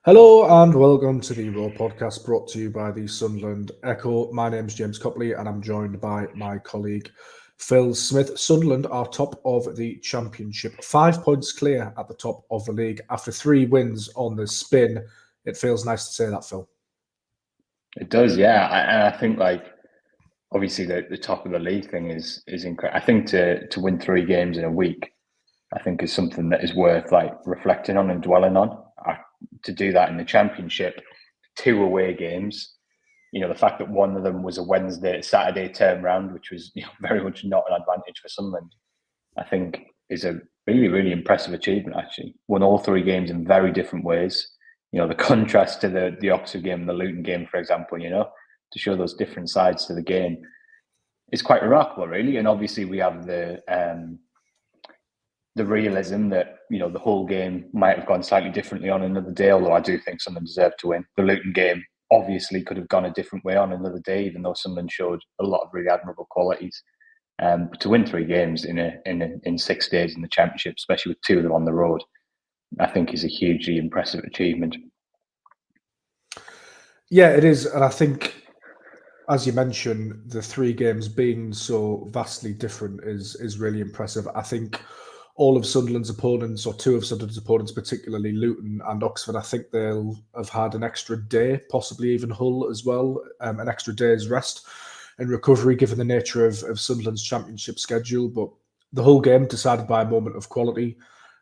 Hello and welcome to the Raw podcast brought to you by the Sunderland Echo. My name's James Copley and I'm joined by my colleague Phil Smith. Sunderland are top of the Championship, 5 points clear at the top of the league after 3 wins on the spin. It feels nice to say that, Phil. It does, yeah. I think obviously the top of the league thing is incredible. I think to win 3 games in a week, I think is something that is worth reflecting on and dwelling on. To do that in the Championship, 2 away games. The fact that one of them was a Saturday turnaround, which was very much not an advantage for Sunderland, I think is a really, really impressive achievement. Actually, won all 3 games in very different ways. The contrast to the Oxford game and the Luton game, for example. To show those different sides to the game is quite remarkable, really. And obviously, we have the realism that the whole game might have gone slightly differently on another day. Although I do think Sunderland deserved to win. The Luton game obviously could have gone a different way on another day, even though Sunderland showed a lot of really admirable qualities. But to win 3 games in 6 days in the Championship, especially with 2 of them on the road, I think is a hugely impressive achievement. Yeah, it is. And I think, as you mentioned, the 3 games being so vastly different is really impressive. I think all of Sunderland's opponents, or 2 of Sunderland's opponents, particularly Luton and Oxford, I think they'll have had an extra day, possibly even Hull as well, an extra day's rest and recovery, given the nature of Sunderland's Championship schedule. But the whole game decided by a moment of quality.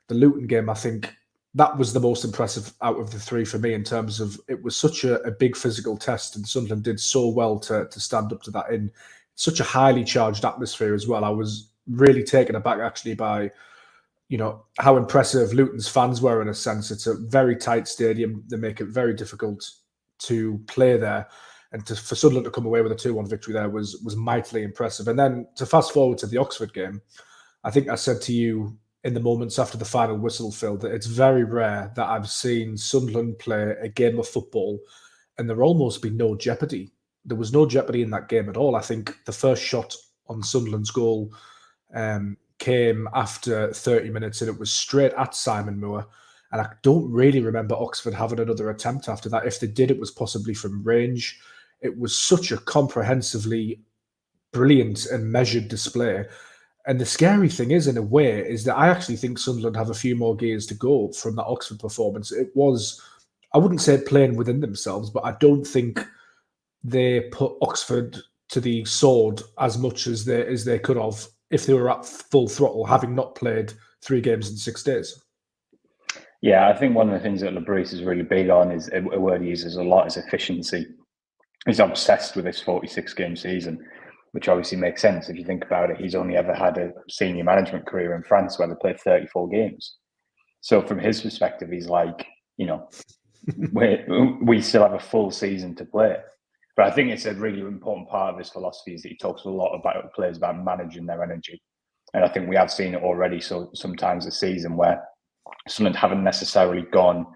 The Luton game, I think, that was the most impressive out of the 3 for me, in terms of it was such a big physical test, and Sunderland did so well to stand up to that in such a highly charged atmosphere as well. I was really taken aback actually by how impressive Luton's fans were. In a sense, it's a very tight stadium. They make it very difficult to play there, and for Sunderland to come away with a 2-1 victory there was mightily impressive. And then to fast forward to the Oxford game, I think I said to you in the moments after the final whistle, Phil, that it's very rare that I've seen Sunderland play a game of football and there almost be no jeopardy. There was no jeopardy in that game at all. I think the first shot on Sunderland's goal came after 30 minutes and it was straight at Simon Moore. And I don't really remember Oxford having another attempt after that. If they did, it was possibly from range. It was such a comprehensively brilliant and measured display. And the scary thing is, in a way, is that I actually think Sunderland have a few more gears to go from that Oxford performance. It was, I wouldn't say playing within themselves, but I don't think they put Oxford to the sword as much as they could have if they were at full throttle, having not played 3 games in 6 days. Yeah, I think one of the things that Labrise is really big on is a word he uses a lot is efficiency. He's obsessed with this 46-game season, which obviously makes sense if you think about it. He's only ever had a senior management career in France where they played 34 games. So from his perspective, he's like, we still have a full season to play. But I think it's a really important part of his philosophy is that he talks a lot about players about managing their energy. And I think we have seen it already. So sometimes this season where Sunderland haven't necessarily gone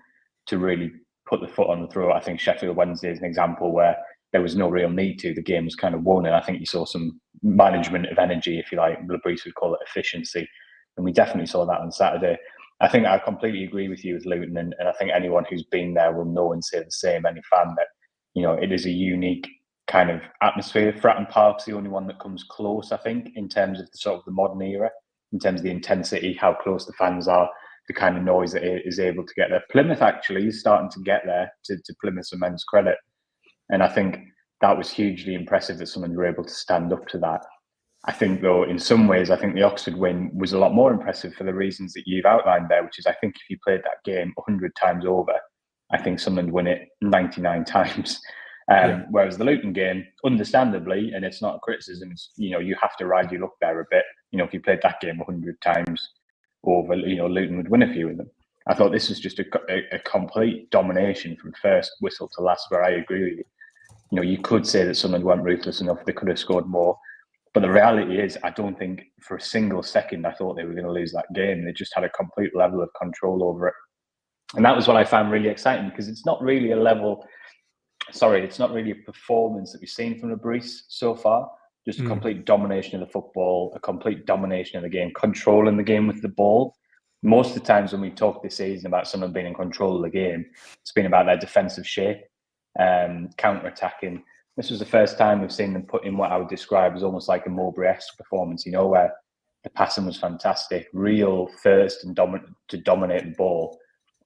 to really put the foot on the throat. I think Sheffield Wednesday is an example where there was no real need to. The game was kind of won, and I think you saw some management of energy, if you like. Labrise would call it efficiency, and we definitely saw that on Saturday. I think I completely agree with you with Luton, and I think anyone who's been there will know and say the same. Any fan that it is a unique kind of atmosphere. Fratton Park's the only one that comes close, I think, in terms of the sort of the modern era, in terms of the intensity, how close the fans are, the kind of noise that it is able to get there. Plymouth actually is starting to get there, to Plymouth's immense credit. And I think that was hugely impressive that someone were able to stand up to that. I think, though, in some ways, I think the Oxford win was a lot more impressive for the reasons that you've outlined there, which is I think if you played that game 100 times over, I think Sunderland win it 99 times. Whereas the Luton game, understandably, and it's not a criticism, it's, you have to ride your luck there a bit. If you played that game 100 times over, Luton would win a few of them. I thought this was just a complete domination from first whistle to last, where I agree with you. You could say that Sunderland weren't ruthless enough, they could have scored more. But the reality is, I don't think for a single second I thought they were going to lose that game. They just had a complete level of control over it. And that was what I found really exciting, because it's not really it's not really a performance that we've seen from Labrise so far. Just a complete domination of the football, a complete domination of the game, controlling the game with the ball. most of the times when we talk this season about someone being in control of the game, it's been about their defensive shape, counter-attacking. This was the first time we've seen them put in what I would describe as almost like a Mowbray-esque performance, where the passing was fantastic, real thirst and to dominate the ball.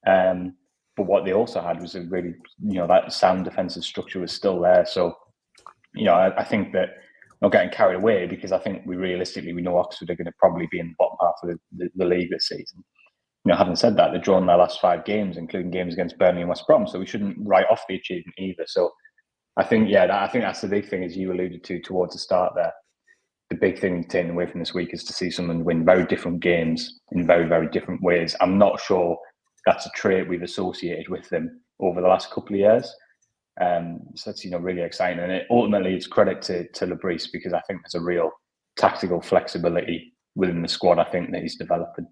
But what they also had was a really, that sound defensive structure was still there. So, I think that not getting carried away, because I think we know Oxford are going to probably be in the bottom half of the league this season. Having said that, they've drawn their last 5 games, including games against Burnley and West Brom, so we shouldn't write off the achievement either. So I think, I think that's the big thing, as you alluded to towards the start there. The big thing taken away from this week is to see someone win very different games in very, very different ways. I'm not sure that's a trait we've associated with them over the last couple of years. So that's really exciting, and ultimately it's credit to Lebris, because I think there's a real tactical flexibility within the squad. I think that he's developing.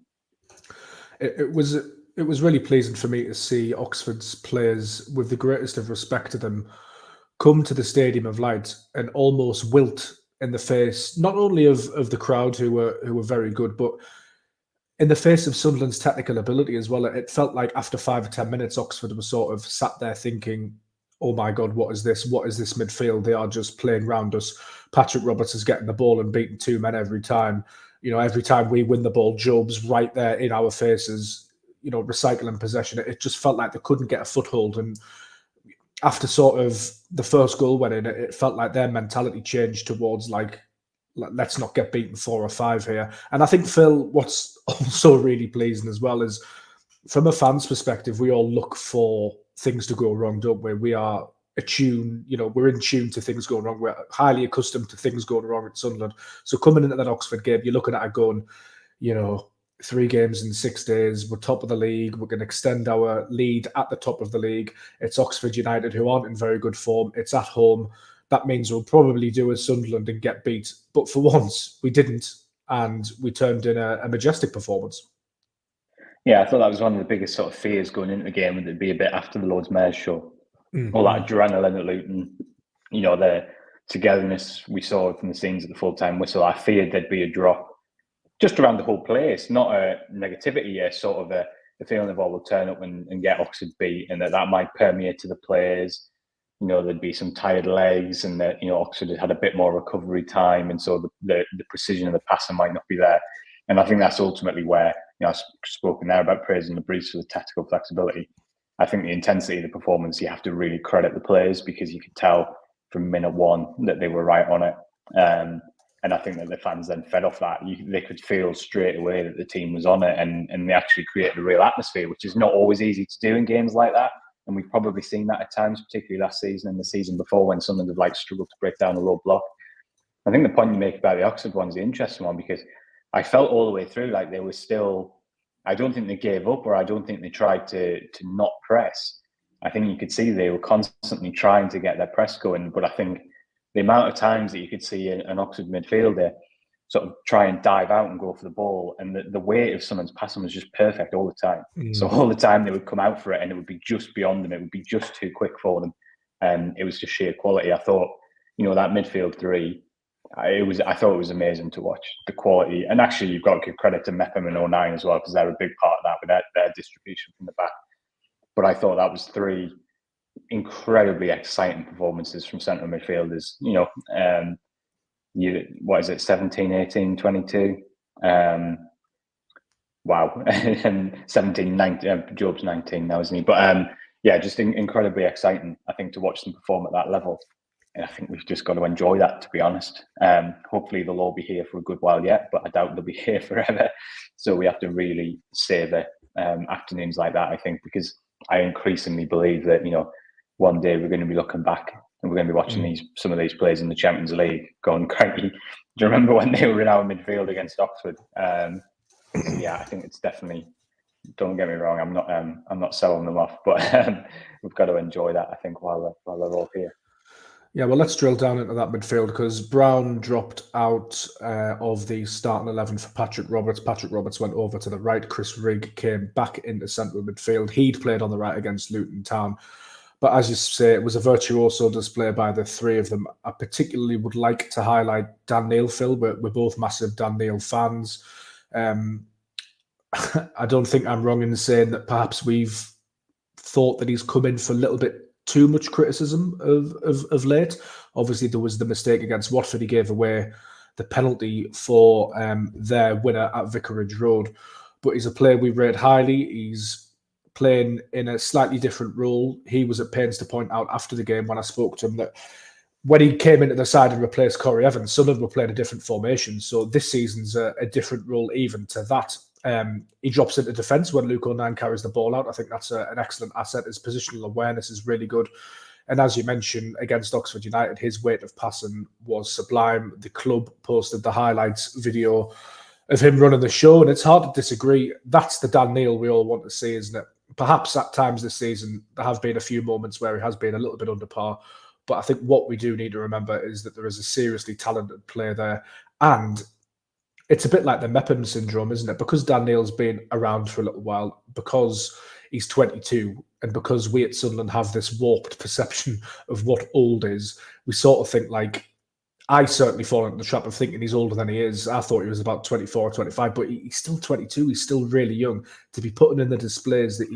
It was really pleasing for me to see Oxford's players, with the greatest of respect to them, come to the Stadium of Light and almost wilt in the face, not only of the crowd who were very good, but in the face of Sunderland's technical ability as well. It felt like after 5 or 10 minutes, Oxford was sort of sat there thinking, oh my God, what is this? What is this midfield? They are just playing round us. Patrick Roberts is getting the ball and beating 2 men every time. Every time we win the ball, Jobe's right there in our faces, recycling possession. It just felt like they couldn't get a foothold. And after sort of the first goal went in, it felt like their mentality changed towards like, let's not get beaten 4 or 5 here. And I think, Phil, what's also really pleasing as well is, from a fan's perspective, we all look for things to go wrong, don't we? We are attuned, we're in tune to things going wrong. We're highly accustomed to things going wrong at Sunderland. So coming into that Oxford game, you're looking at it going, 3 games in 6 days, we're top of the league, we're going to extend our lead at the top of the league. It's Oxford United, who aren't in very good form. It's at home. That means we'll probably do as Sunderland and get beat. But for once, we didn't, and we turned in a majestic performance. Yeah, I thought that was one of the biggest sort of fears going into the game, that it'd be a bit after the Lord's Mayor's show. Mm-hmm. All that adrenaline at Luton, the togetherness we saw from the scenes at the full-time whistle. I feared there'd be a drop just around the whole place, not a negativity, sort of a feeling of, we'll turn up and get Oxford beat, and that might permeate to the players. There'd be some tired legs, and that, Oxford had a bit more recovery time, and so the precision of the passing might not be there. And I think that's ultimately where, I've spoken there about praising the Breeze for the tactical flexibility. I think the intensity of the performance, you have to really credit the players, because you could tell from minute 1 that they were right on it. And I think that the fans then fed off that. They could feel straight away that the team was on it, and they actually created a real atmosphere, which is not always easy to do in games like that. And we've probably seen that at times, particularly last season and the season before, when Sunderland have struggled to break down a low block. I think the point you make about the Oxford one is the interesting one, because I felt all the way through like they were still, I don't think they gave up, or I don't think they tried to not press. I think you could see they were constantly trying to get their press going. But I think the amount of times that you could see an Oxford midfielder sort of try and dive out and go for the ball, and the weight of someone's passing was just perfect all the time. So all the time they would come out for it, and it would be just beyond them. It would be just too quick for them. And it was just sheer quality. I thought, that midfield 3, I thought it was amazing to watch, the quality. And actually, you've got to give credit to Mepham and 09 as well, because they're a big part of that with their distribution from the back. But I thought that was 3 incredibly exciting performances from central midfielders. What is it, 17, 18, 22? Wow. And 17, 19, Jobe's 19 now, isn't he? But just incredibly exciting, I think, to watch them perform at that level. And I think we've just got to enjoy that, to be honest. Hopefully they'll all be here for a good while yet, but I doubt they'll be here forever. So we have to really savour afternoons like that, I think, because I increasingly believe that, one day we're going to be looking back and we're going to be watching some of these players in the Champions League going, crikey, do you remember when they were in our midfield against Oxford? I think it's definitely, don't get me wrong, I'm not selling them off, but we've got to enjoy that, I think, while they're all here. Yeah, well, let's drill down into that midfield, because Brown dropped out of the starting 11 for Patrick Roberts. Patrick Roberts went over to the right. Chris Rigg came back into central midfield. He'd played on the right against Luton Town. But as you say, it was a virtuoso display by the 3 of them. I particularly would like to highlight Dan Neil, Phil. We're both massive Dan Neil fans. I don't think I'm wrong in saying that perhaps we've thought that he's come in for a little bit too much criticism of late. Obviously, there was the mistake against Watford. He gave away the penalty for their winner at Vicarage Road. But he's a player we rate highly. He's playing in a slightly different role. He was at pains to point out after the game when I spoke to him that when he came into the side and replaced Corey Evans, Sunderland were playing a different formation. So this season's a different role even to that. He drops into defence when Luke O'Nien carries the ball out. I think that's an excellent asset. His positional awareness is really good. And as you mentioned, against Oxford United, his weight of passing was sublime. The club posted the highlights video of him running the show, and it's hard to disagree. That's the Dan Neil we all want to see, isn't it? Perhaps at times this season, there have been a few moments where he has been a little bit under par. But I think what we do need to remember is that there is a seriously talented player there. And it's a bit like the Mepham syndrome, isn't it? Because Dan Neil's been around for a little while, because he's 22, and because we at Sunderland have this warped perception of what old is, we sort of think like, I certainly fall into the trap of thinking he's older than he is. I thought he was about 24 or 25, but he's still 22. He's still really young. To be putting in the displays that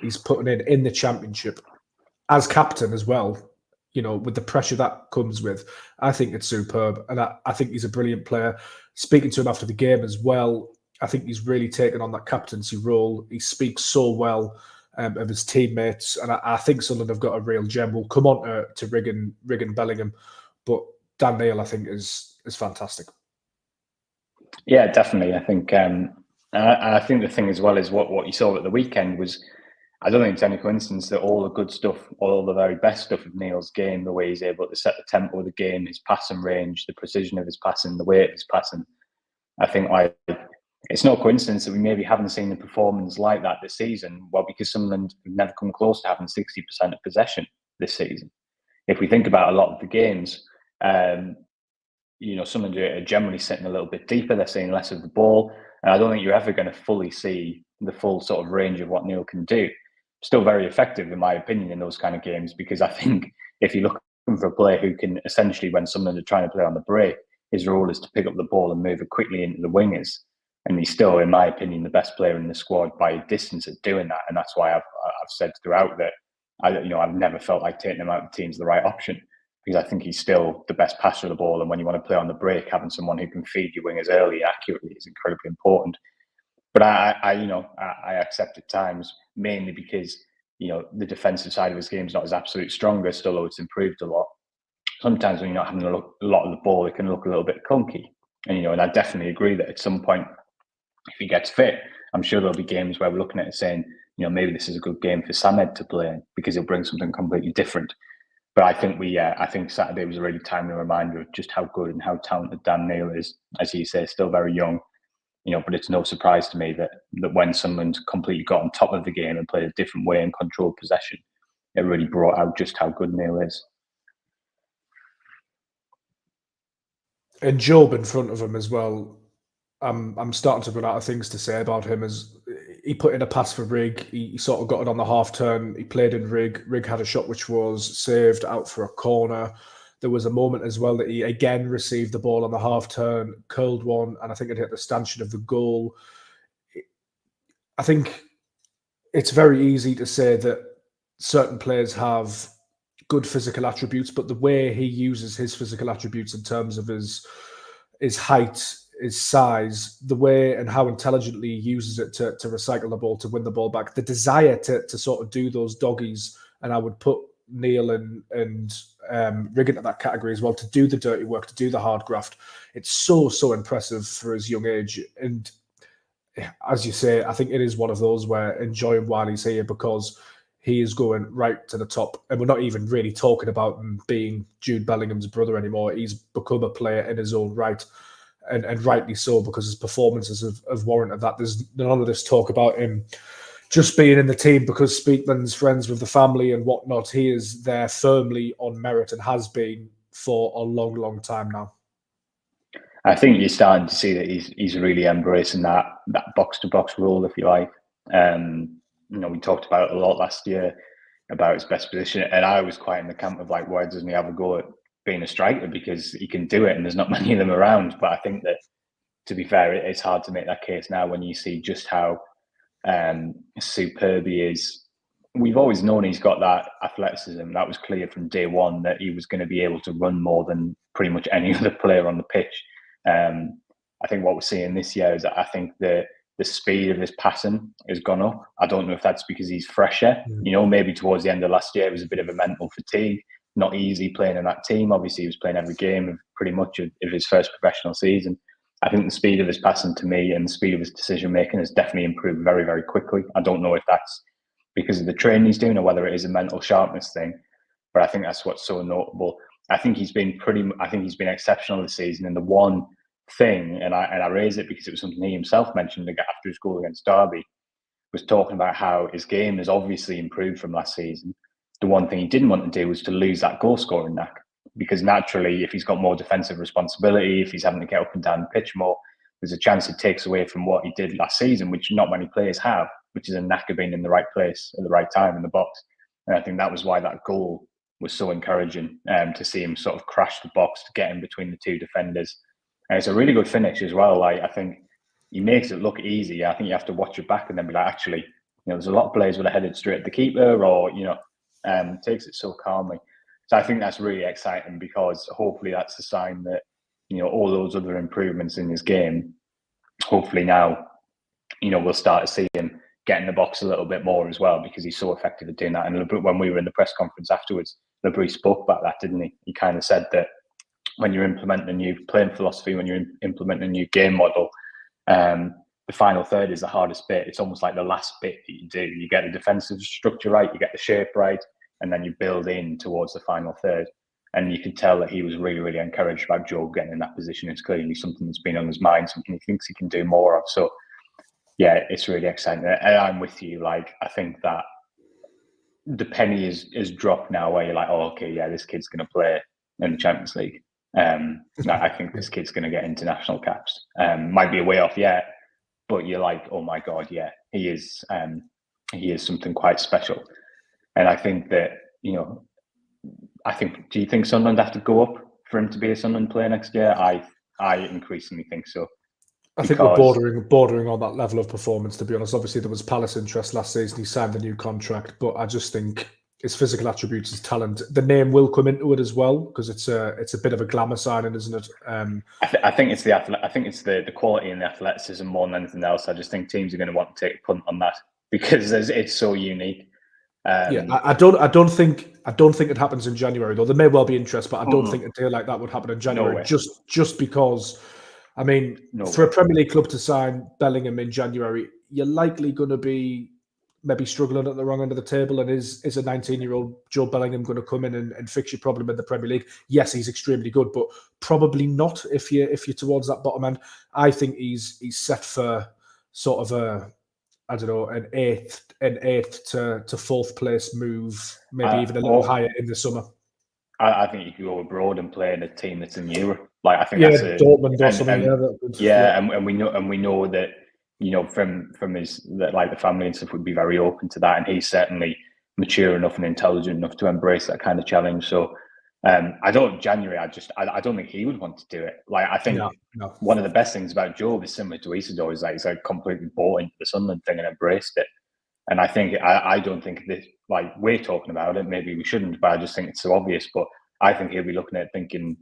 he's putting in the Championship as captain as well, you know, with the pressure that comes with, I think it's superb. And I think he's a brilliant player. Speaking to him after the game as well, I think he's really taken on that captaincy role. He speaks so well of his teammates. And I think Sunderland have got a real gem. We'll come on to Rigan Bellingham. But Dan Neil, I think, is fantastic. Yeah, definitely. I think I think the thing as well is what you saw at the weekend was, I don't think it's any coincidence that all the good stuff, all the very best stuff of Neil's game, the way he's able to set the tempo of the game, his passing range, the precision of his passing, the weight of his passing. I think like it's no coincidence that we maybe haven't seen a performance like that this season. Well, because Sunderland have never come close to having 60% of possession this season. If we think about a lot of the games, you know, Sunderland are generally sitting a little bit deeper. They're seeing less of the ball. And I don't think you're ever going to fully see the full sort of range of what Neil can do. Still very effective, in my opinion, in those kind of games, because I think if you're looking for a player who can essentially, when Sunderland are trying to play on the break, his role is to pick up the ball and move it quickly into the wingers. And he's still, in my opinion, the best player in the squad by a distance at doing that. And that's why I've said throughout that I've never felt like taking him out of the team's the right option, because I think he's still the best passer of the ball. And when you want to play on the break, having someone who can feed your wingers early and accurately is incredibly important. But I accept at times, mainly because, you know, the defensive side of his game is not as absolute strongest, although it's improved a lot. Sometimes when you're not having a lot of the ball, it can look a little bit clunky. And, you know, and I definitely agree that at some point, if he gets fit, I'm sure there'll be games where we're looking at it saying, you know, maybe this is a good game for Samed to play in because he'll bring something completely different. But I think I think Saturday was a really timely reminder of just how good and how talented Dan Neil is. As you say, still very young. You know, but it's no surprise to me that when Sunderland completely got on top of the game and played a different way and controlled possession, it really brought out just how good Neil is. And Jobe in front of him as well. I'm starting to run out of things to say about him. As he put in a pass for Rig, he sort of got it on the half turn. He played in Rig. Rig had a shot which was saved out for a corner. There was a moment as well that he again received the ball on the half turn, curled one, and I think it hit the stanchion of the goal. I think it's very easy to say that certain players have good physical attributes, but the way he uses his physical attributes in terms of his height, his size, the way and how intelligently he uses it to recycle the ball, to win the ball back, the desire to sort of do those doggies, and I would put Neil and Rig into that category as well, to do the dirty work, to do the hard graft. It's so impressive for his young age. And as you say, I think it is one of those where enjoy him while he's here, because he is going right to the top. And we're not even really talking about him being Jude Bellingham's brother anymore. He's become a player in his own right, and rightly so, because his performances have warranted that. There's none of this talk about him just being in the team because Speakman's friends with the family and whatnot. He is there firmly on merit and has been for a long time now. I think you're starting to see that he's really embracing that box-to-box role, if you like. You know, we talked about it a lot last year about his best position, and I was quite in the camp of like, why doesn't he have a go at being a striker? Because he can do it, and there's not many of them around. But I think that to be fair, it's hard to make that case now when you see just how superb he is. We've always known he's got that athleticism. That was clear from day one, that he was going to be able to run more than pretty much any other player on the pitch. I think what we're seeing this year is that I think the speed of his passing has gone up. I don't know if that's because he's fresher. You know, maybe towards the end of last year it was a bit of a mental fatigue. Not easy playing in that team. Obviously, he was playing every game of pretty much of his first professional season. I think the speed of his passing, to me, and the speed of his decision making has definitely improved very, very quickly. I don't know if that's because of the training he's doing or whether it is a mental sharpness thing, but I think that's what's so notable. I think he's been exceptional this season. And the one thing, and I raise it because it was something he himself mentioned after his goal against Derby, was talking about how his game has obviously improved from last season. The one thing he didn't want to do was to lose that goal scoring knack, because naturally, if he's got more defensive responsibility, if he's having to get up and down the pitch more, there's a chance it takes away from what he did last season, which not many players have, which is a knack of being in the right place at the right time in the box. And I think that was why that goal was so encouraging, to see him sort of crash the box to get in between the two defenders. And it's a really good finish as well. Like, I think he makes it look easy. I think you have to watch it back and then be like, actually, there's a lot of players would have headed straight at the keeper, or, takes it so calmly. So I think that's really exciting, because hopefully that's a sign that, all those other improvements in his game, hopefully now, we'll start to see him get in the box a little bit more as well, because he's so effective at doing that. And when we were in the press conference afterwards, LeBrie spoke about that, didn't he? He kind of said that when you're implementing a new playing philosophy, when you're implementing a new game model, the final third is the hardest bit. It's almost like the last bit that you do. You get the defensive structure right, you get the shape right, and then you build in towards the final third. And you could tell that he was really, really encouraged about Jobe getting in that position. It's clearly something that's been on his mind, something he thinks he can do more of. So, yeah, it's really exciting. And I'm with you. Like, I think that the penny is dropped now, where you're like, oh, okay, yeah, this kid's going to play in the Champions League. I think this kid's going to get international caps. Might be a way off yet, but you're like, oh my God, yeah, he is something quite special. And I think that, do you think Sunderland have to go up for him to be a Sunderland player next year? I increasingly think so. I think we're bordering on that level of performance, to be honest. Obviously, there was Palace interest last season. He signed the new contract, but I just think his physical attributes, his talent, the name will come into it as well, because it's a bit of a glamour signing, isn't it? I think it's the quality and the athleticism more than anything else. I just think teams are going to want to take a punt on that, because it's so unique. I don't think it happens in January, though. There may well be interest, but I don't think a deal like that would happen in January. No, just because, I mean, for a Premier League club to sign Bellingham in January, you're likely going to be maybe struggling at the wrong end of the table. And is a 19-year-old Jobe Bellingham going to come in and fix your problem in the Premier League? Yes, he's extremely good, but probably not if you're towards that bottom end. I think he's set for sort of an eighth to fourth place move, maybe even a little higher in the summer. I think you could go abroad and play in a team that's in Europe. Like, I think Dortmund or something. And we know that, from his, like, the family and stuff would be very open to that, and he's certainly mature enough and intelligent enough to embrace that kind of challenge. So I don't think he would want to do it. Like, I think one of the best things about Jobe is similar to Isidor, is like he's like completely bought into the Sunderland thing and embraced it. And I think I don't think this, like, we're talking about it, maybe we shouldn't, but I just think it's so obvious. But I think he'll be looking at it thinking,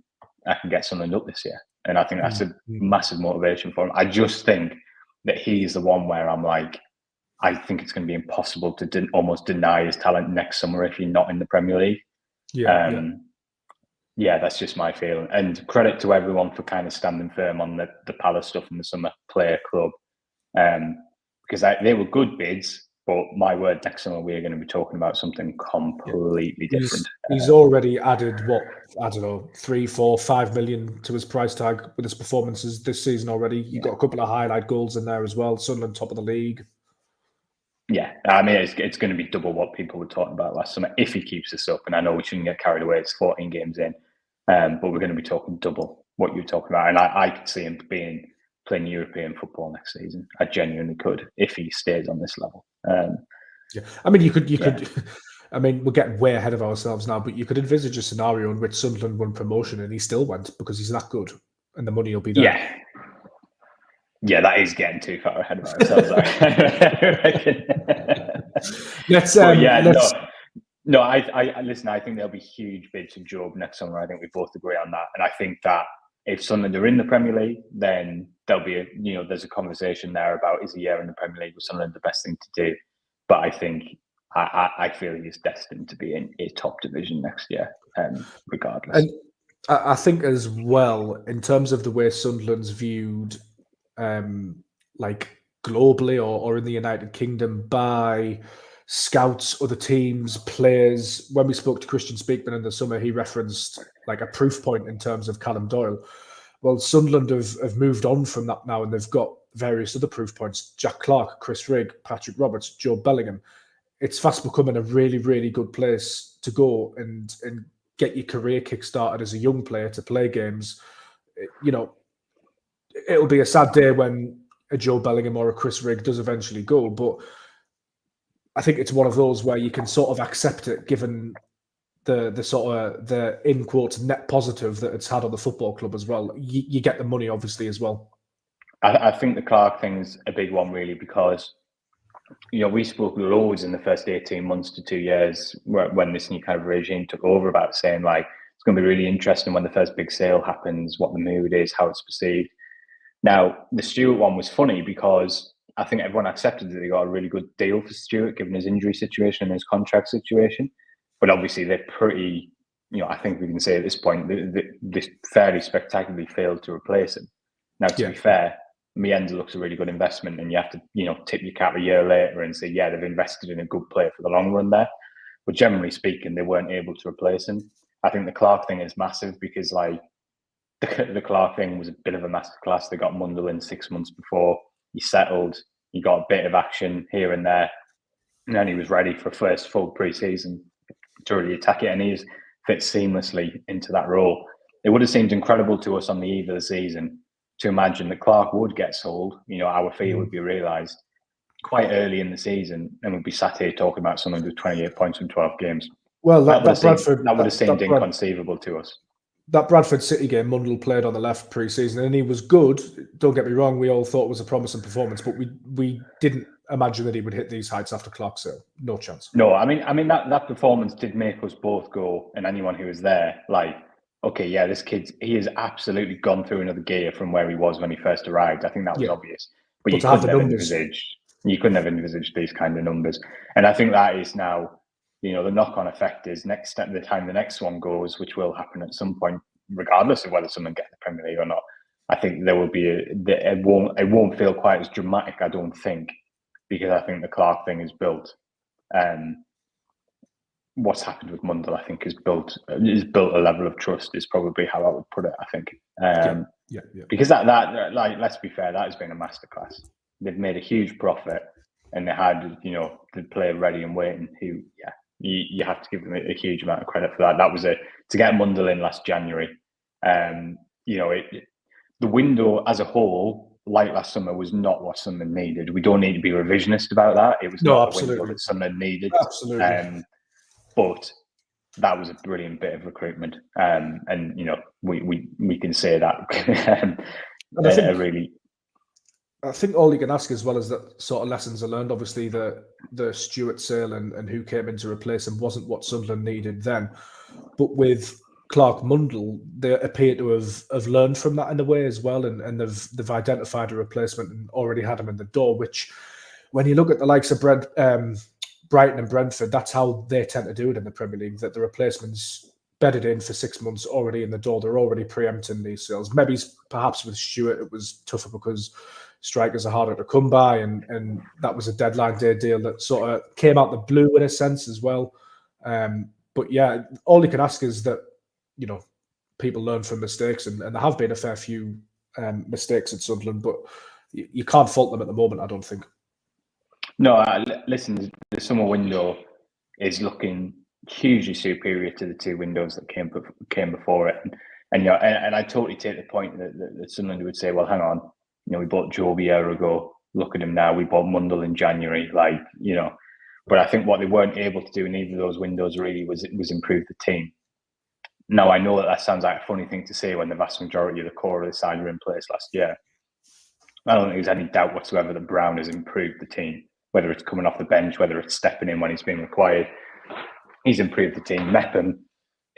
I can get Sunderland up this year. And I think that's a massive motivation for him. I just think that he's the one where I'm like, I think it's going to be impossible to almost deny his talent next summer if you're not in the Premier League. Yeah, that's just my feeling. And credit to everyone for kind of standing firm on the Palace stuff in the summer, player club, because they were good bids. But my word, next summer we're going to be talking about something completely different. He's already added 3, 4, 5 million to his price tag with his performances this season already. You got a couple of highlight goals in there as well. Sunderland top of the league. Yeah, I mean, it's going to be double what people were talking about last summer if he keeps this up. And I know we shouldn't get carried away. It's 14 games in, but we're going to be talking double what you're talking about. And I could see him playing European football next season. I genuinely could, if he stays on this level. I mean, you could. I mean, we're getting way ahead of ourselves now, but you could envisage a scenario in which Sunderland won promotion and he still went because he's that good, and the money will be there. Yeah, that is getting too far ahead of ourselves. I reckon. Let's But yeah, let's no. I listen. I think there'll be huge bids for Jobe next summer. I think we both agree on that, and I think that if Sunderland are in the Premier League, then there'll be there's a conversation there about is a year in the Premier League with Sunderland the best thing to do. But I think I feel he's destined to be in a top division next year, regardless. and I think as well in terms of the way Sunderland's viewed, like globally or in the United Kingdom by scouts, other teams, players. When we spoke to Christian Speakman in the summer, he referenced like a proof point in terms of Callum Doyle. Well, Sunderland have moved on from that now, and they've got various other proof points: Jack Clark, Chris Rigg, Patrick Roberts, Jobe Bellingham. It's fast becoming a really, really good place to go and get your career kick-started as a young player to play games. It'll be a sad day when a Jobe Bellingham or a Chris Rigg does eventually go, but I think it's one of those where you can sort of accept it given the sort of the in quotes net positive that it's had on the football club as well. You get the money obviously as well. I think the Clark thing's a big one really because we spoke loads in the first 18 months to 2 years when this new kind of regime took over about saying like it's going to be really interesting when the first big sale happens, what the mood is, how it's perceived. Now the Stewart one was funny because I think everyone accepted that they got a really good deal for Stewart given his injury situation and his contract situation. But obviously they're pretty, I think we can say at this point, they fairly spectacularly failed to replace him. Now, to be fair, Mienda looks a really good investment and you have to, tip your cap a year later and say, yeah, they've invested in a good player for the long run there. But generally speaking, they weren't able to replace him. I think the Clark thing is massive because like the Clark thing was a bit of a masterclass. They got Mundell in 6 months before. He settled. He got a bit of action here and there. And then he was ready for first full pre-season to really attack it. And he's fit seamlessly into that role. It would have seemed incredible to us on the eve of the season to imagine that Clark would get sold. Our fee would be realised quite early in the season, and we'd be sat here talking about someone with 28 points from 12 games. Well, that would have seemed inconceivable to us. That Bradford City game, Mundell played on the left pre-season, and he was good. Don't get me wrong; we all thought it was a promising performance, but we didn't imagine that he would hit these heights after Clark's sale. No chance. No, I mean that performance did make us both go, and anyone who was there, like, okay, yeah, this he has absolutely gone through another gear from where he was when he first arrived. I think that was obvious, but you couldn't have envisaged these kind of numbers, and I think that is now. The knock-on effect is the time the next one goes, which will happen at some point, regardless of whether someone gets the Premier League or not. I think there will be it won't feel quite as dramatic, I don't think, because I think the Clark thing is built. What's happened with Mundell, I think, is built a level of trust. Is probably how I would put it. I think, because that like let's be fair, that has been a masterclass. They've made a huge profit, and they had the player ready and waiting. Who, you have to give them a huge amount of credit for that. That was to get Mundell in last January. The window as a whole, like last summer, was not what Sunderland needed. We don't need to be revisionist about that. It was not the window that Sunderland needed. Absolutely. But that was a brilliant bit of recruitment, and we can say that. I think all you can ask as well is that sort of lessons are learned. Obviously, the Stewart sale and who came in to replace him wasn't what Sunderland needed then. But with Clark Mundell, they appear to have learned from that in a way as well, and they've identified a replacement and already had him in the door. Which, when you look at the likes of Brighton and Brentford, that's how they tend to do it in the Premier League. That the replacements bedded in for 6 months, already in the door. They're already preempting these sales. Maybe perhaps with Stewart it was tougher because strikers are harder to come by, and that was a deadline day deal that sort of came out the blue in a sense as well. But yeah, all you can ask is that people learn from mistakes, and there have been a fair few mistakes at Sunderland, but you can't fault them at the moment, I don't think. No, listen, the summer window is looking hugely superior to the two windows that came before it, and I totally take the point that Sunderland would say, well, hang on. We bought Jobe a year ago. Look at him now. We bought Mundell in January. But I think what they weren't able to do in either of those windows really was improve the team. Now, I know that sounds like a funny thing to say when the vast majority of the core of the side were in place last year. I don't think there's any doubt whatsoever that Brown has improved the team, whether it's coming off the bench, whether it's stepping in when he's been required. He's improved the team. Mepham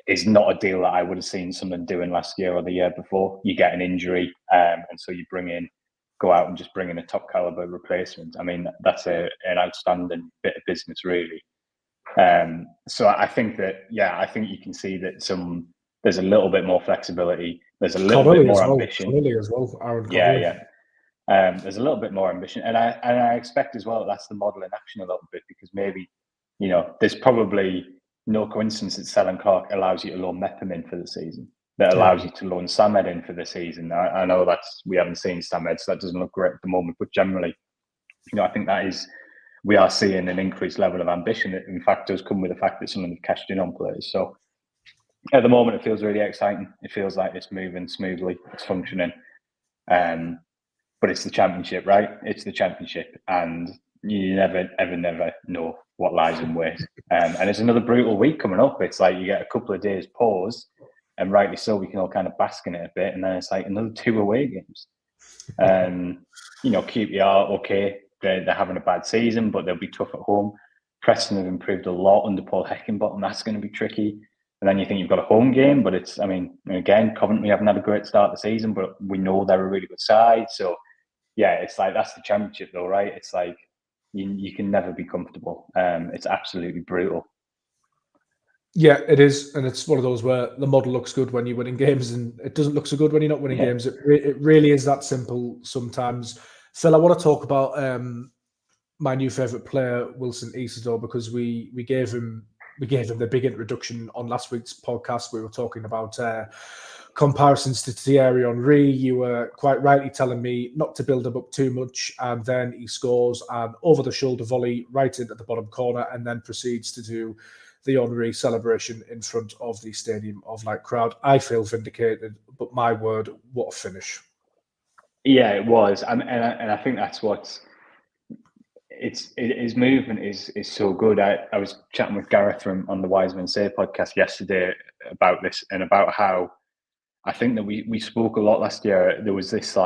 is not a deal that I would have seen someone doing last year or the year before. You get an injury, and so you go out and just bring in a top caliber replacement. I mean, that's an outstanding bit of business, really. So I think that, I think you can see that there's a little bit more flexibility. There's a little bit more ambition. As well, Aaron There's a little bit more ambition, and I expect as well that's the model in action a little bit, because maybe, there's probably no coincidence that Selland Clark allows you to loan Mepham in for the season. That allows you to loan Samed in for the season. I know we haven't seen Samed, so that doesn't look great at the moment. But generally, I think we are seeing an increased level of ambition that, in fact, does come with the fact that someone has cashed in on players. So at the moment, it feels really exciting. It feels like it's moving smoothly, it's functioning. But it's the Championship, right? It's the Championship, and you never, ever, never know what lies in wait. And it's another brutal week coming up. It's like you get a couple of days pause, and rightly so, we can all kind of bask in it a bit, and then it's like another 2 away games. QPR, okay, they're having a bad season, but they'll be tough at home. Preston have improved a lot under Paul Heckingbottom. That's going to be tricky. And then you think you've got a home game, but again, Coventry haven't had a great start of the season, but we know they're a really good side. So, it's like that's the Championship, though, right? It's like you can never be comfortable. It's absolutely brutal. Yeah, it is, and it's one of those where the model looks good when you're winning games, and it doesn't look so good when you're not winning games. It really is that simple sometimes. Phil, I want to talk about my new favourite player, Wilson Isidor, because we gave him the big introduction on last week's podcast. We were talking about comparisons to Thierry Henry. You were quite rightly telling me not to build him up too much, and then he scores an over-the-shoulder volley right into the bottom corner, and then proceeds to do the Henry celebration in front of the Stadium of Light crowd. I feel vindicated, but my word, what a finish. Yeah, it was. And I think that's his movement is so good. I was chatting with Gareth on the Wise Men Say podcast yesterday about this, and about how I think that we spoke a lot last year. There was this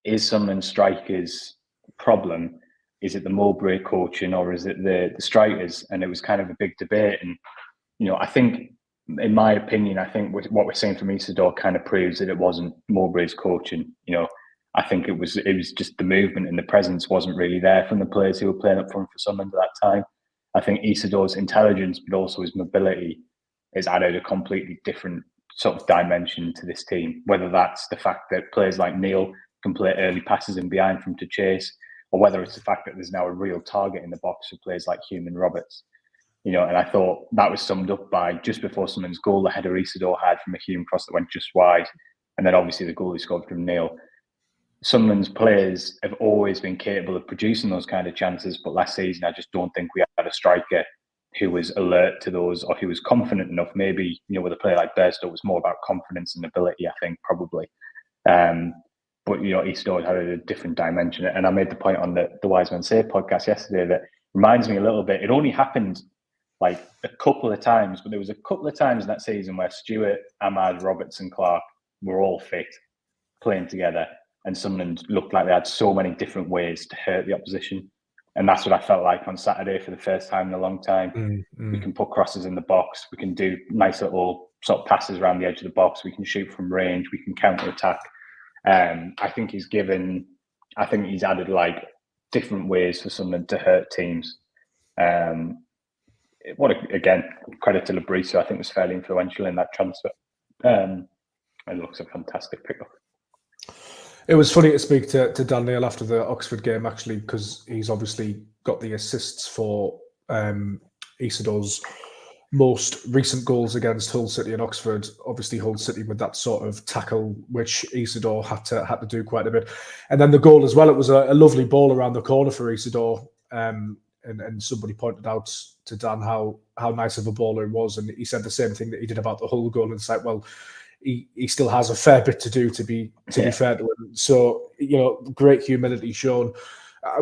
is Sunderland strikers' problem? Is it the Mowbray coaching, or is it the strikers? And it was kind of a big debate. And, I think, in my opinion, I think what we're seeing from Isidor kind of proves that it wasn't Mowbray's coaching. I think it was just the movement, and the presence wasn't really there from the players who were playing up front for Sunderland at that time. I think Isidor's intelligence, but also his mobility, has added a completely different sort of dimension to this team. Whether that's the fact that players like Neil can play early passes in behind from to chase, or whether it's the fact that there's now a real target in the box for players like Hume and Roberts. And I thought that was summed up by just before Sunderland's goal, the header Isidor had from a Hume cross that went just wide, and then obviously the goal he scored from Neil. Sunderland's players have always been capable of producing those kind of chances, but last season I just don't think we had a striker who was alert to those, or who was confident enough. Maybe, with a player like Bairstow, it was more about confidence and ability, I think, probably. But, Isidor had a different dimension. And I made the point on the Wise Men Say podcast yesterday that reminds me a little bit. It only happened a couple of times, but there was a couple of times in that season where Stewart, Ahmad, Roberts and Clark were all fit, playing together. And Sunderland looked like they had so many different ways to hurt the opposition. And that's what I felt like on Saturday for the first time in a long time. We can put crosses in the box. We can do nice little sort of passes around the edge of the box. We can shoot from range. We can counter-attack. I think he's added different ways for Sunderland to hurt teams. Again, credit to Labriso. I think was fairly influential in that transfer. It looks a fantastic pickup. It was funny to speak to Dan Neil after the Oxford game, actually, because he's obviously got the assists for Isidor's most recent goals against Hull City and Oxford. Obviously, Hull City with that sort of tackle, which Isidor had to do quite a bit. And then the goal as well, it was a lovely ball around the corner for Isidor. And somebody pointed out to Dan how nice of a baller he was. And he said the same thing that he did about the Hull goal. And it's like, well, he still has a fair bit to do, to be fair to him. So, great humility shown.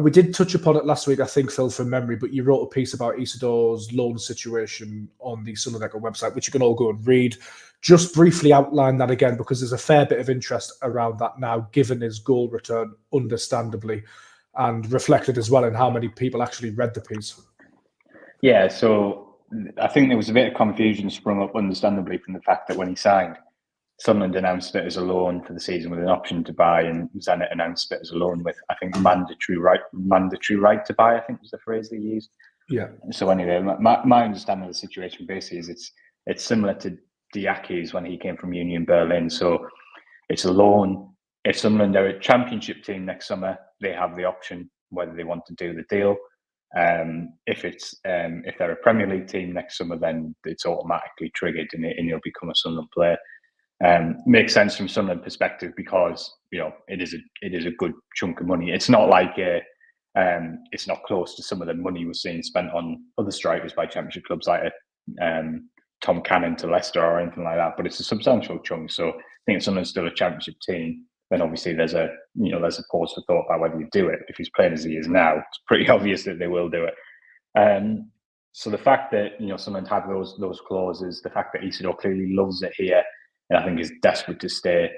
We did touch upon it last week, I think, Phil, from memory, but you wrote a piece about Isidor's loan situation on the Sunderland Echo website, which you can all go and read. just briefly outline that again, because there's a fair bit of interest around that now, given his goal return, understandably, and reflected as well in how many people actually read the piece. Yeah, so I think there was a bit of confusion sprung up, understandably, from the fact that when he signed, Sunderland announced it as a loan for the season with an option to buy, and Zenit announced it as a loan with, I think, mandatory right to buy, I think was the phrase they used. Yeah. So anyway, my understanding of the situation basically is it's similar to Diaki's when he came from Union Berlin. So it's a loan. If Sunderland are a championship team next summer, they have the option whether they want to do the deal. If they're a Premier League team next summer, then it's automatically triggered and he'll become a Sunderland player. Makes sense from Sunderland perspective because it is a good chunk of money. It's not like it's not close to some of the money we're seeing spent on other strikers by Championship clubs like Tom Cannon to Leicester or anything like that. But it's a substantial chunk. So I think if Sunderland's still a Championship team, then obviously there's a pause for thought about whether you do it. If he's playing as he is now, it's pretty obvious that they will do it. So the fact that Sunderland have those clauses, the fact that Isidor clearly loves it here, and I think is desperate to stay.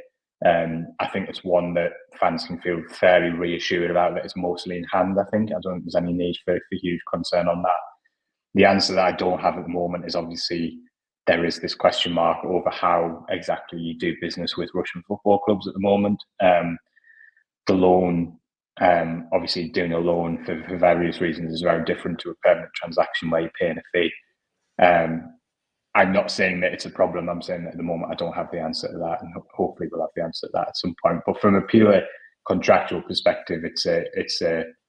I think it's one that fans can feel fairly reassured about, that it's mostly in hand. I don't think there's any need for huge concern on that. The answer that I don't have at the moment is obviously there is this question mark over how exactly you do business with Russian football clubs at the moment. The loan, obviously doing a loan for various reasons is very different to a permanent transaction where you're paying a fee. I'm not saying that it's a problem. I'm saying that at the moment I don't have the answer to that, and hopefully we'll have the answer to that at some point. But from a pure contractual perspective, it's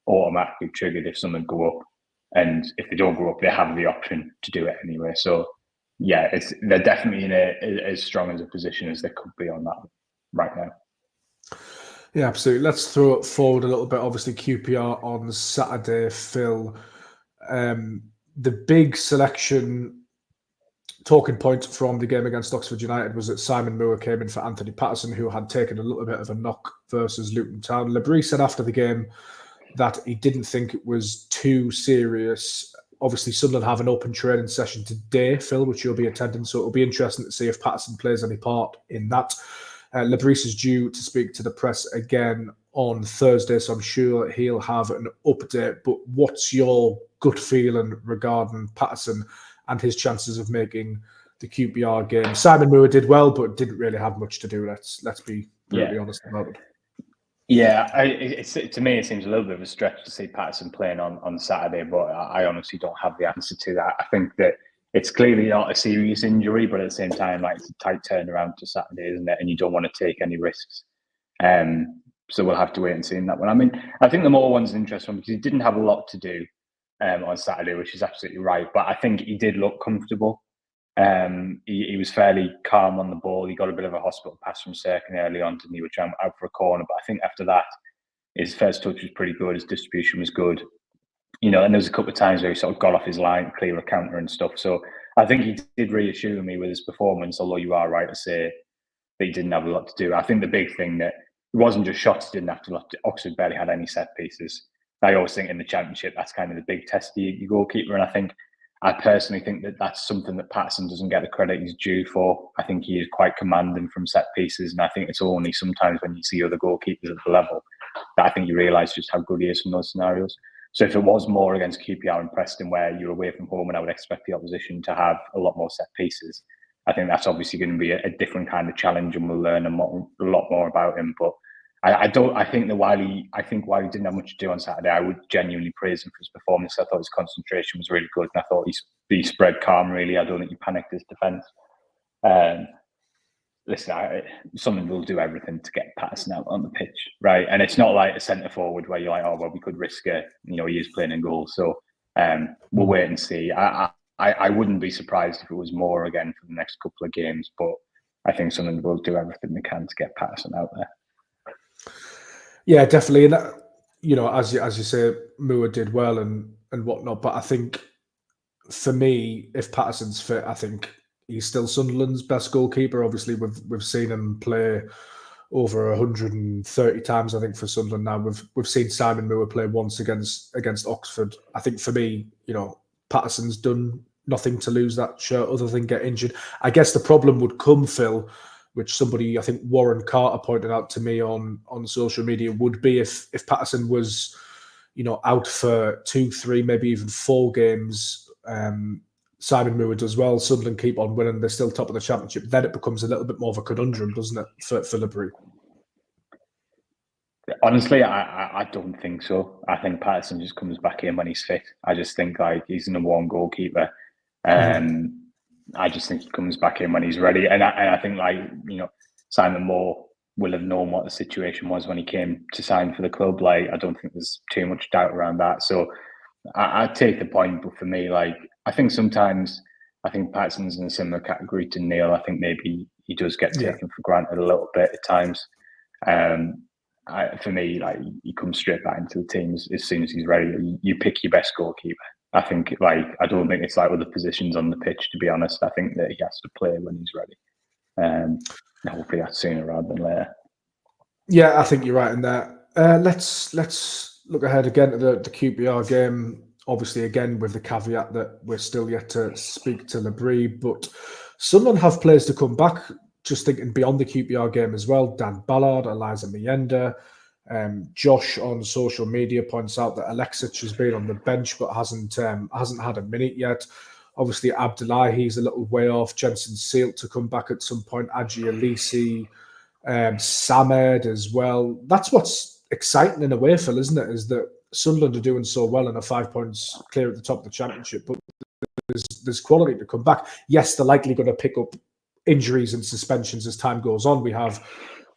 automatically triggered if someone go up, and if they don't go up, they have the option to do it anyway. So yeah, they're definitely in as strong as a position as they could be on that right now. Yeah, absolutely. Let's throw it forward a little bit. Obviously, QPR on Saturday, Phil. The big selection talking point from the game against Oxford United was that Simon Moore came in for Anthony Patterson, who had taken a little bit of a knock versus Luton Town. Labrie said after the game that he didn't think it was too serious. Obviously, Sunderland have an open training session today, Phil, which you'll be attending, so it'll be interesting to see if Patterson plays any part in that. Labrie is due to speak to the press again on Thursday, so I'm sure he'll have an update. But what's your gut feeling regarding Patterson and his chances of making the QPR game? Simon Moore did well, but didn't really have much to do. Let's be brutally honest about it. Yeah, to me it seems a little bit of a stretch to see Patterson playing on Saturday, but I honestly don't have the answer to that. I think that it's clearly not a serious injury, but at the same time, it's a tight turnaround to Saturday, isn't it? And you don't want to take any risks. So we'll have to wait and see in that one. I mean, I think the Moore one's an interesting one because he didn't have a lot to do on Saturday, which is absolutely right. But I think he did look comfortable. He was fairly calm on the ball. He got a bit of a hospital pass from Serkin early on, didn't he, which I'm out for a corner. But I think after that, his first touch was pretty good. His distribution was good. And there was a couple of times where he sort of got off his line, clear a counter and stuff. So I think he did reassure me with his performance, although you are right to say that he didn't have a lot to do. I think the big thing that it wasn't just shots he didn't have to look to. Oxford barely had any set pieces. I always think in the Championship, that's kind of the big test of your goalkeeper. And I personally think that that's something that Patterson doesn't get the credit he's due for. I think he is quite commanding from set pieces. And I think it's only sometimes when you see other goalkeepers at the level that I think you realise just how good he is from those scenarios. So if it was more against QPR and Preston where you're away from home and I would expect the opposition to have a lot more set pieces, I think that's obviously going to be a different kind of challenge and we'll learn a lot more about him. But I think while he didn't have much to do on Saturday, I would genuinely praise him for his performance. I thought his concentration was really good and I thought he spread calm really. I don't think he panicked his defence. Listen, Sunderland will do everything to get Patterson out on the pitch, right? And it's not like a centre forward where you're like, oh, well, we could risk it. He is playing in goal. So we'll wait and see. I wouldn't be surprised if it was more again for the next couple of games, but I think Sunderland will do everything they can to get Patterson out there. Yeah, definitely. And, as you say, Moore did well and whatnot. But I think for me, if Patterson's fit, I think he's still Sunderland's best goalkeeper. Obviously, we've seen him play over 130 times, I think, for Sunderland now. We've seen Simon Moore play once against Oxford. I think for me, Patterson's done nothing to lose that shirt other than get injured. I guess the problem would come, Phil, which somebody, I think Warren Carter pointed out to me on social media, would be if Patterson was, out for 2, 3, maybe even 4 games. Simon Moore does well. Sunderland keep on winning. They're still top of the championship. Then it becomes a little bit more of a conundrum, doesn't it, for Liberty? Honestly, I don't think so. I think Patterson just comes back in when he's fit. I just think he's the number one goalkeeper. I just think he comes back in when he's ready. And I think Simon Moore will have known what the situation was when he came to sign for the club. I don't think there's too much doubt around that. So I take the point, but for me, I think sometimes Patterson's in a similar category to Neil. I think maybe he does get taken for granted a little bit at times. For me, he comes straight back into the team as soon as he's ready. You pick your best goalkeeper. I think, I don't think it's like other positions on the pitch, to be honest. I think that he has to play when he's ready. Hopefully that's sooner rather than later. Yeah, I think you're right in that. Let's look ahead again to the QPR game. Obviously, again, with the caveat that we're still yet to speak to Labrie, but Sunderland have players to come back. Just thinking beyond the QPR game as well, Dan Ballard, Eliza Mienda. Josh on social media points out that Alexic has been on the bench but hasn't had a minute yet. Obviously, Abdullahi's a little way off. Jensen Seelt to come back at some point. Aji Alisi, Samed as well. That's what's exciting in a way, Phil, isn't it? Is that Sunderland are doing so well and are 5 points clear at the top of the championship, but there's quality to come back. Yes, they're likely going to pick up injuries and suspensions as time goes on. We have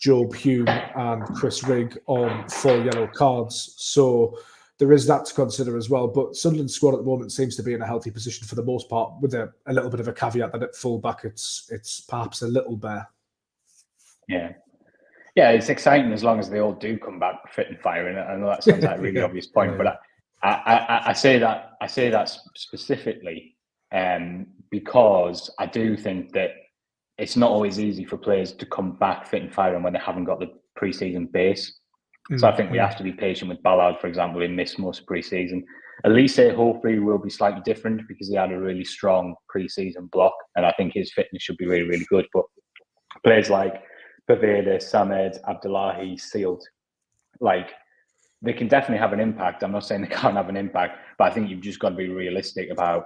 Jobe Hume and Chris Rigg on 4 yellow cards. So there is that to consider as well. But Sunderland's squad at the moment seems to be in a healthy position for the most part, with a little bit of a caveat that at full back it's perhaps a little bare. Yeah, it's exciting as long as they all do come back fit and firing. I know that sounds like a really obvious point, but I say that specifically because I do think that it's not always easy for players to come back fit and firing when they haven't got the pre-season base. So I think we have to be patient with Ballard, for example. He missed most pre-season. Elise hopefully will be slightly different because he had a really strong pre-season block, and I think his fitness should be really, really good. But players like Paveda, Samed, Abdullahi, Sealt, they can definitely have an impact. I'm not saying they can't have an impact, but I think you've just got to be realistic about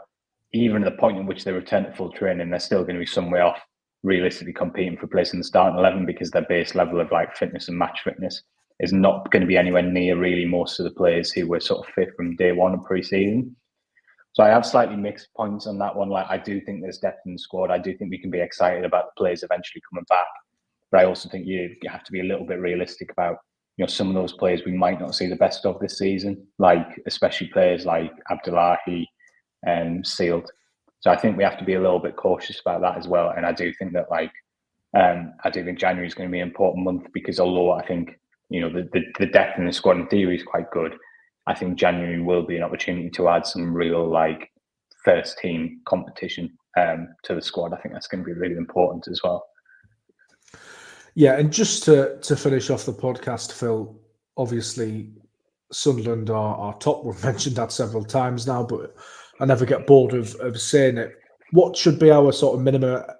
even the point in which they return to full training, they're still going to be some way off realistically competing for place in the starting 11 because their base level of fitness and match fitness is not going to be anywhere near really most of the players who were sort of fit from day one of pre-season. So I have slightly mixed points on that one. I do think there's depth in the squad. I do think we can be excited about the players eventually coming back. But I also think you have to be a little bit realistic about some of those players we might not see the best of this season, especially players like Abdullahi and Sealt. So I think we have to be a little bit cautious about that as well. And I do think that I do think January is going to be an important month because although I think the depth in the squad in theory is quite good, I think January will be an opportunity to add some real first team competition to the squad. I think that's going to be really important as well. Yeah, and just to finish off the podcast, Phil, obviously Sunderland are top. We've mentioned that several times now, but I never get bored of saying it. What should be our sort of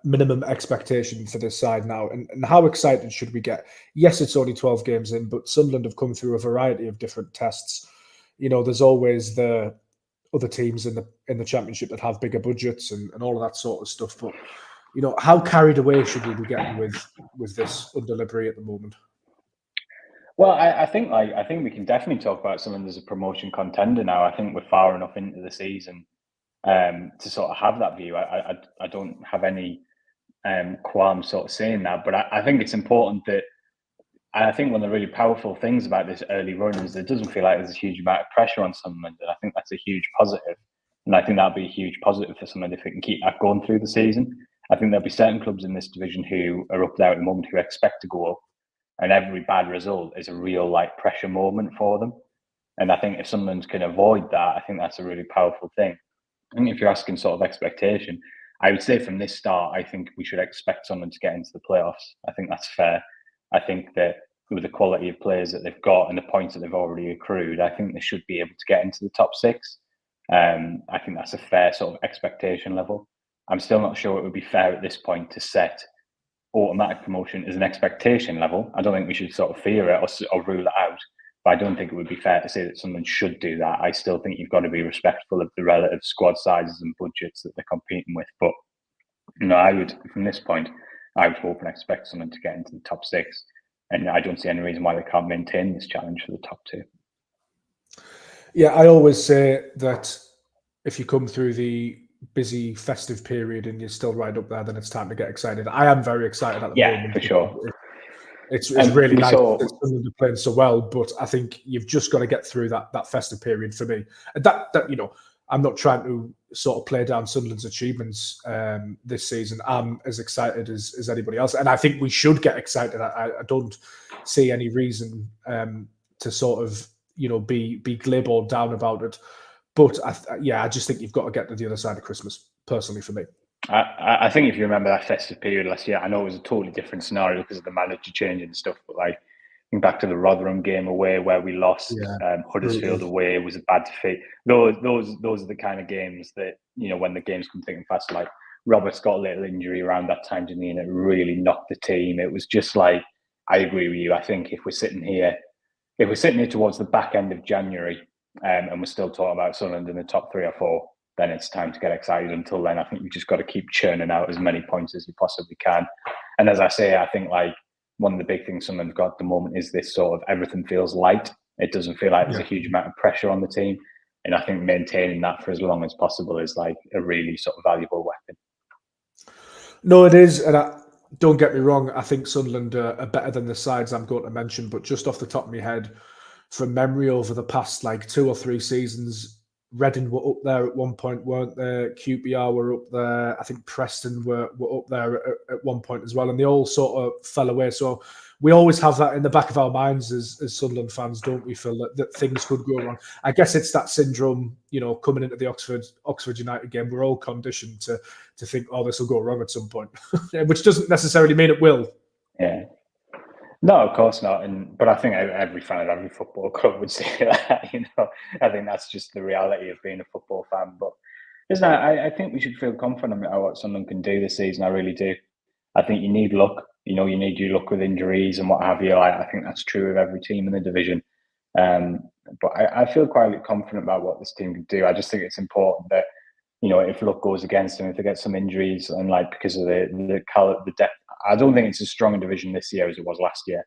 minimum expectation for this side now? And how excited should we get? Yes, it's only 12 games in, but Sunderland have come through a variety of different tests. There's always the other teams in the championship that have bigger budgets and all of that sort of stuff. But how carried away should we be getting with this under Liberty at the moment? Well, I think we can definitely talk about Sunderland as a promotion contender now. I think we're far enough into the season to sort of have that view. I don't have any qualms sort of saying that, but I think it's important that. I think one of the really powerful things about this early run is it doesn't feel like there's a huge amount of pressure on Sunderland, and I think that's a huge positive. And I think that'll be a huge positive for Sunderland if we can keep that going through the season. I think there'll be certain clubs in this division who are up there at the moment who expect to go up, and every bad result is a real pressure moment for them. And I think if Sunderland can avoid that, I think that's a really powerful thing. I think if you're asking sort of expectation, I would say from this start, I think we should expect Sunderland to get into the playoffs. I think that's fair. I think that with the quality of players that they've got and the points that they've already accrued, I think they should be able to get into the top 6. I think that's a fair sort of expectation level. I'm still not sure it would be fair at this point to set automatic promotion as an expectation level. I don't think we should sort of fear it or rule it out. But I don't think it would be fair to say that someone should do that. I still think you've got to be respectful of the relative squad sizes and budgets that they're competing with. But I would, from this point, I would hope and expect someone to get into the top 6. And I don't see any reason why they can't maintain this challenge for the top 2. Yeah, I always say that if you come through the busy festive period and you're still right up there, then it's time to get excited. I am very excited at the moment. Yeah, for sure. It's really nice that Sunderland are playing so well, but I think you've just got to get through that festive period for me. And that I'm not trying to sort of play down Sunderland's achievements this season. I'm as excited as anybody else, and I think we should get excited. I don't see any reason to sort of be glib or down about it. But I just think you've got to get to the other side of Christmas, personally, for me. I think if you remember that festive period last year, I know it was a totally different scenario because of the manager change and stuff, but like think back to the Rotherham game away where we lost, Huddersfield away was a bad defeat. Those are the kind of games that, when the games come thick and fast, like Roberts got a little injury around that time, didn't he? And it really knocked the team. It was just like, I agree with you. I think if we're sitting here towards the back end of January and we're still talking about Sunderland in the top 3 or 4, then it's time to get excited. Until then, I think we just got to keep churning out as many points as you possibly can. And as I say, I think like one of the big things Sunderland's got at the moment is this sort of everything feels light. It doesn't feel like there's a huge amount of pressure on the team. And I think maintaining that for as long as possible is like a really sort of valuable weapon. No, it is. And don't get me wrong, I think Sunderland are better than the sides I'm going to mention. But just off the top of my head, from memory over the past like 2 or 3 seasons, Reading were up there at one point, weren't they? QPR were up there. I think Preston were up there at one point as well. And they all sort of fell away. So we always have that in the back of our minds as Sunderland fans, don't we, Phil, that things could go wrong. I guess it's that syndrome, coming into the Oxford United game. We're all conditioned to think, oh, this will go wrong at some point, which doesn't necessarily mean it will. Yeah. No, of course not. But I think every fan of every football club would say that. I think that's just the reality of being a football fan. But listen, I think we should feel confident about what Sunderland can do this season. I really do. I think you need luck. You need your luck with injuries and what have you. I think that's true of every team in the division. But I feel quite confident about what this team can do. I just think it's important that if luck goes against them, if they get some injuries and because of the depth. I don't think it's as strong a division this year as it was last year,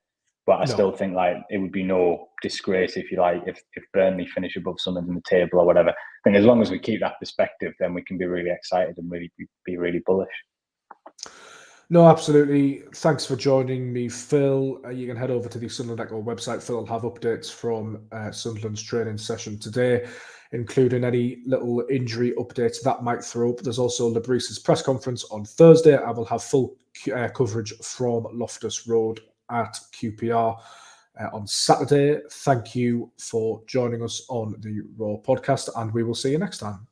but I still think it would be no disgrace if Burnley finish above Sunderland in the table or whatever. I think as long as we keep that perspective, then we can be really excited and really be really bullish. No, absolutely. Thanks for joining me, Phil. You can head over to the Sunderland Echo website. Phil will have updates from Sunderland's training session today, including any little injury updates that might throw up. There's also Lebris's press conference on Thursday. I will have full coverage from Loftus Road at QPR on Saturday. Thank you for joining us on the Raw podcast, and we will see you next time.